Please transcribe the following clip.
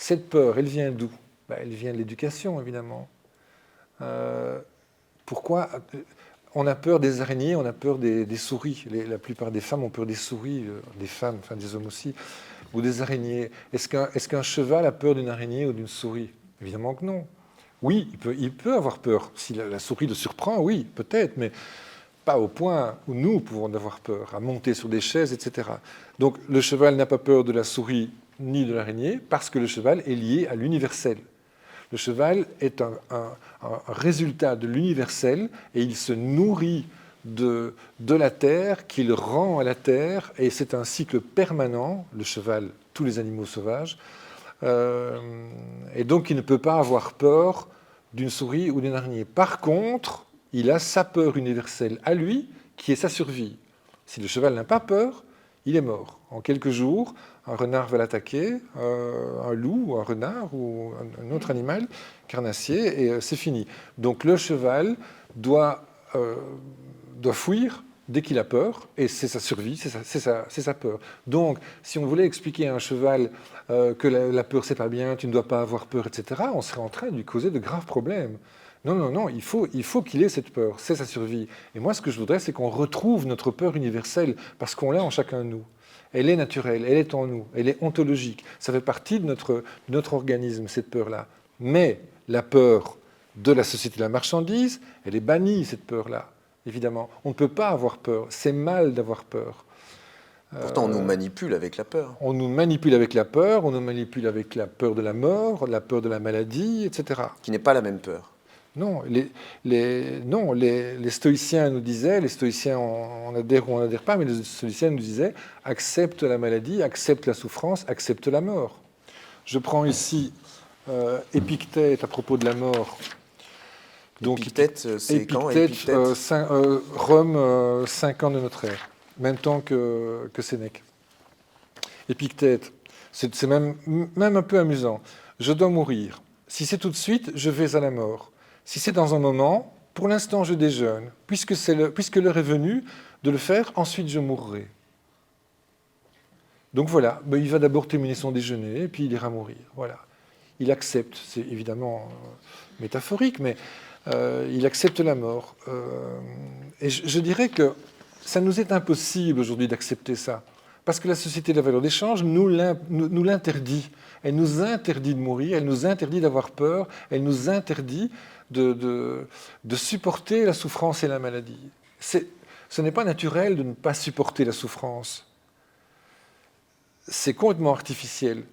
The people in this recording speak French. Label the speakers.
Speaker 1: Cette peur, elle vient d'où? Elle vient de l'éducation, évidemment. Pourquoi on a peur des araignées, on a peur des souris. La plupart des femmes ont peur des souris, des femmes, enfin des hommes aussi, ou des araignées. Est-ce qu'un cheval a peur d'une araignée ou d'une souris? Évidemment que non. Oui, il peut avoir peur. Si la souris le surprend, oui, peut-être, mais pas au point où nous pouvons avoir peur, à monter sur des chaises, etc. Donc le cheval n'a pas peur de la souris ni de l'araignée parce que le cheval est lié à l'universel. Le cheval est un résultat de l'universel et il se nourrit de la terre qu'il rend à la terre et c'est un cycle permanent, le cheval, tous les animaux sauvages, et donc il ne peut pas avoir peur d'une souris ou d'une araignée. Par contre, il a sa peur universelle à lui, qui est sa survie. Si le cheval n'a pas peur, il est mort. En quelques jours, un renard va l'attaquer, un loup, ou un renard, ou un autre animal carnassier, et c'est fini. Donc le cheval doit fuir dès qu'il a peur, et c'est sa survie, c'est sa peur. Donc, si on voulait expliquer à un cheval que la peur, c'est pas bien, tu ne dois pas avoir peur, etc., on serait en train de lui causer de graves problèmes. Non, non, non, il faut qu'il ait cette peur, c'est sa survie. Et moi, ce que je voudrais, c'est qu'on retrouve notre peur universelle, parce qu'on l'a en chacun de nous. Elle est naturelle, elle est en nous, elle est ontologique. Ça fait partie de notre organisme, cette peur-là. Mais la peur de la société de la marchandise, elle est bannie, cette peur-là, évidemment. On ne peut pas avoir peur, c'est mal d'avoir peur.
Speaker 2: Pourtant, on nous manipule avec la peur.
Speaker 1: On nous manipule avec la peur, on nous manipule avec la peur de la mort, la peur de la maladie, etc.
Speaker 2: Qui n'est pas la même peur.
Speaker 1: Non, les stoïciens nous disaient, les stoïciens on adhère ou on n'adhère pas, mais les stoïciens nous disaient accepte la maladie, accepte la souffrance, accepte la mort. Je prends ici Épictète à propos de la mort.
Speaker 2: Donc, Épictète, c'est quand Épictète
Speaker 1: Rome, 5 ans de notre ère, même temps que Sénèque. Épictète, c'est même un peu amusant. Je dois mourir. Si c'est tout de suite, je vais à la mort. Si c'est dans un moment, pour l'instant je déjeune. Puisque l'heure est venue de le faire, ensuite je mourrai. Donc voilà, il va d'abord terminer son déjeuner, et puis il ira mourir. Voilà. Il accepte, c'est évidemment métaphorique, mais il accepte la mort. Et je dirais que ça nous est impossible aujourd'hui d'accepter ça. Parce que la société de la valeur d'échange nous l'interdit. Elle nous interdit de mourir, elle nous interdit d'avoir peur, elle nous interdit de supporter la souffrance et la maladie. Ce n'est pas naturel de ne pas supporter la souffrance. C'est complètement artificiel.